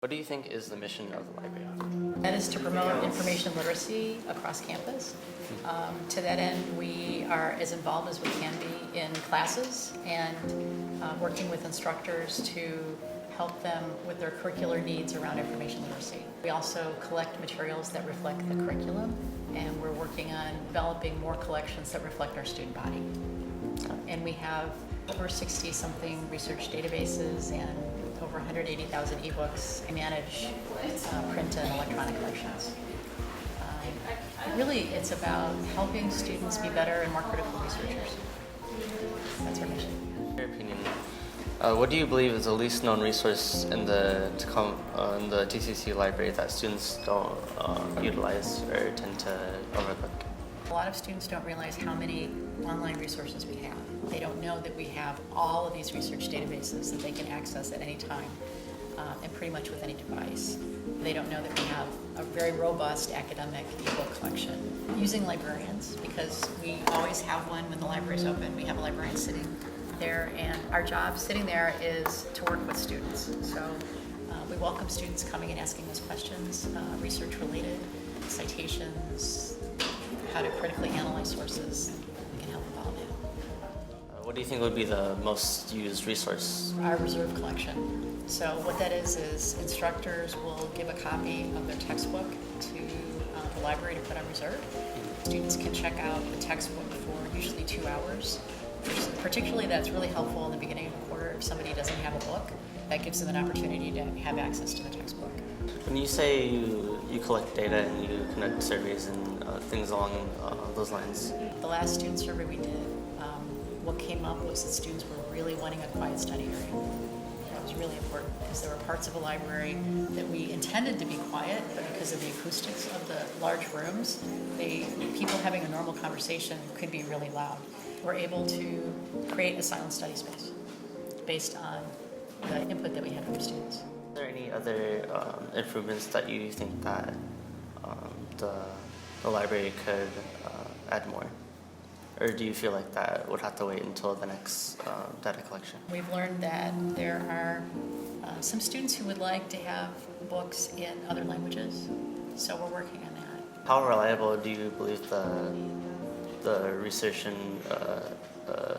What do you think is the mission of the library? That is to promote information literacy across campus. To that end, we are as involved as we can be in classes and working with instructors to help them with their curricular needs around information literacy. We also collect materials that reflect the curriculum, and we're working on developing more collections that reflect our student body. And we have over 60-something research databases and over 180,000 ebooks. I manage print and electronic collections. Really, it's about helping students be better and more critical researchers. That's our mission. In your opinion, what do you believe is the least known resource in the TCC library that students don't utilize or tend to overlook? A lot of students don't realize how many online resources we have. They don't know that we have all of these research databases that they can access at any time and pretty much with any device. They don't know that we have a very robust academic ebook collection. Using librarians, because we always have one when the library is open. We have a librarian sitting there, and our job sitting there is to work with students. So we welcome students coming and asking us questions, research related, citations, how to critically analyze sources. We can help with all that. What do you think would be the most used resource? Our reserve collection. So what that is instructors will give a copy of their textbook to the library to put on reserve. Students can check out the textbook for usually 2 hours. Particularly that's really helpful in the beginning of the quarter if somebody doesn't have a book. That gives them an opportunity to have access to the textbook. When you say you collect data and you conduct surveys and things along those lines. The last student survey we did, what came up was that students were really wanting a quiet study area. That was really important because there were parts of a library that we intended to be quiet, but because of the acoustics of the large rooms, people having a normal conversation could be really loud. We're able to create a silent study space based on the input that we had from students. Are there any other improvements that you think that the library could add more? Or do you feel like that would have to wait until the next data collection? We've learned that there are some students who would like to have books in other languages, so we're working on that. How reliable do you believe the research and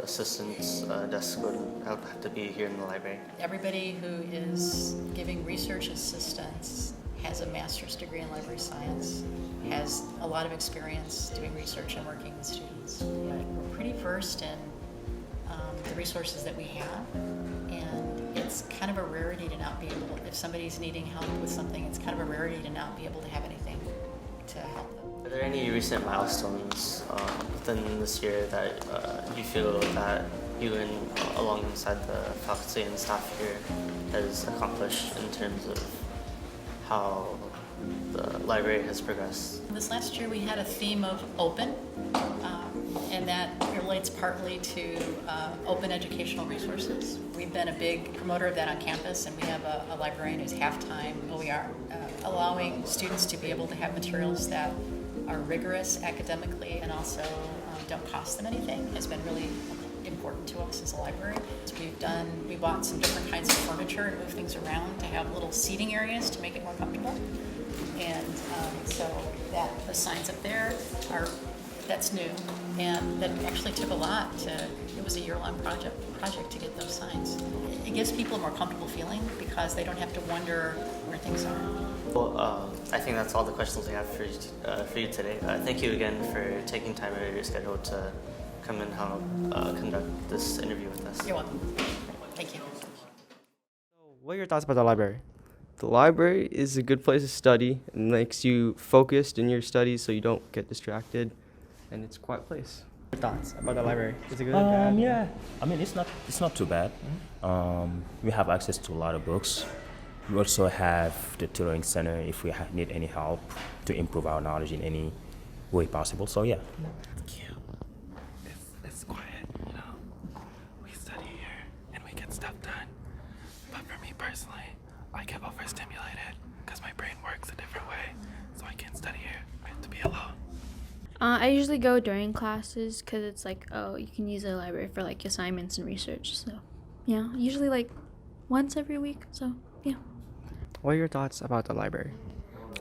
assistance desk would have to be here in the library? Everybody who is giving research assistance has a master's degree in library science, has a lot of experience doing research and working with students. We're pretty versed in the resources that we have, and it's kind of a rarity to not be able, if somebody's needing help with something, it's kind of a rarity to not be able to have anything to help them. Are there any recent milestones within this year that you feel that you and alongside the faculty and staff here has accomplished in terms of how the library has progressed? This last year we had a theme of open, and that relates partly to open educational resources. We've been a big promoter of that on campus, and we have a librarian who's half-time OER, allowing students to be able to have materials that are rigorous academically and also don't cost them anything has been really important to us as a library. So we bought some different kinds of furniture to move things around to have little seating areas to make it more comfortable. And so that the signs up there that's new, and that actually took a lot it was a year-long project to get those signs. It gives people a more comfortable feeling because they don't have to wonder where things are. Well, I think that's all the questions we have for you today. Thank you again for taking time out of your schedule to come and help conduct this interview with us. You're welcome. Thank you. What are your thoughts about the library? The library is a good place to study and makes you focused in your studies so you don't get distracted, and it's a quiet place. Your thoughts about the library? Is it good or bad? Yeah, I mean it's not too bad. We have access to a lot of books. We also have the tutoring center if we need any help to improve our knowledge in any way possible. So yeah. It's quiet, you know. We study here and we get stuff done. But for me personally, I get overstimulated because my brain works a different way, so I can't study here. I have to be alone. I usually go during classes because it's like, oh, you can use the library for like assignments and research. So, yeah, usually like once every week. So, yeah. What are your thoughts about the library?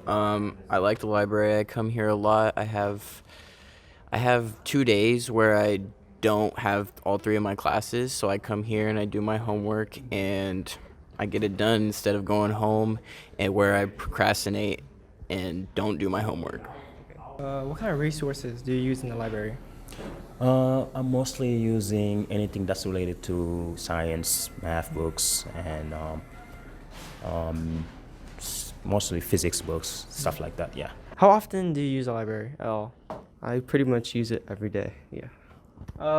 I like the library. I come here a lot. I have 2 days where I don't have all three of my classes, so I come here and I do my homework and I get it done instead of going home and where I procrastinate and don't do my homework. What kind of resources do you use in the library? I'm mostly using anything that's related to science, math books, and mostly physics books, stuff like that. Yeah. How often do you use the library at all? I pretty much use it every day. Yeah.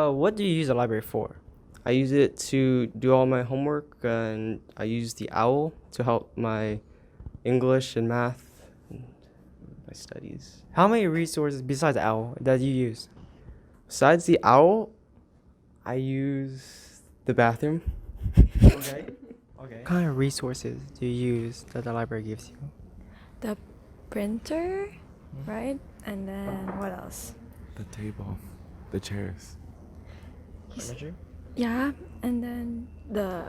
What do you use the library for? I use it to do all my homework, and I use the owl to help my English and math and my studies. How many resources besides OWL that you use? Besides the owl, I use the bathroom. Okay. What kind of resources do you use that the library gives you? The printer, right? And then what else? The table, the chairs. Furniture? Yeah, and then the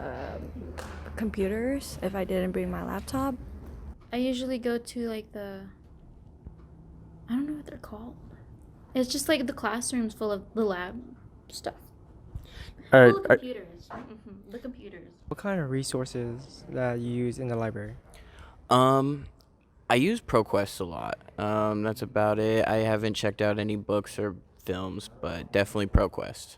computers if I didn't bring my laptop. I usually go to like I don't know what they're called. It's just like the classrooms full of the lab stuff. Full of computers. The computers. What kind of resources that you use in the library? I use ProQuest a lot. That's about it. I haven't checked out any books or films, but definitely ProQuest.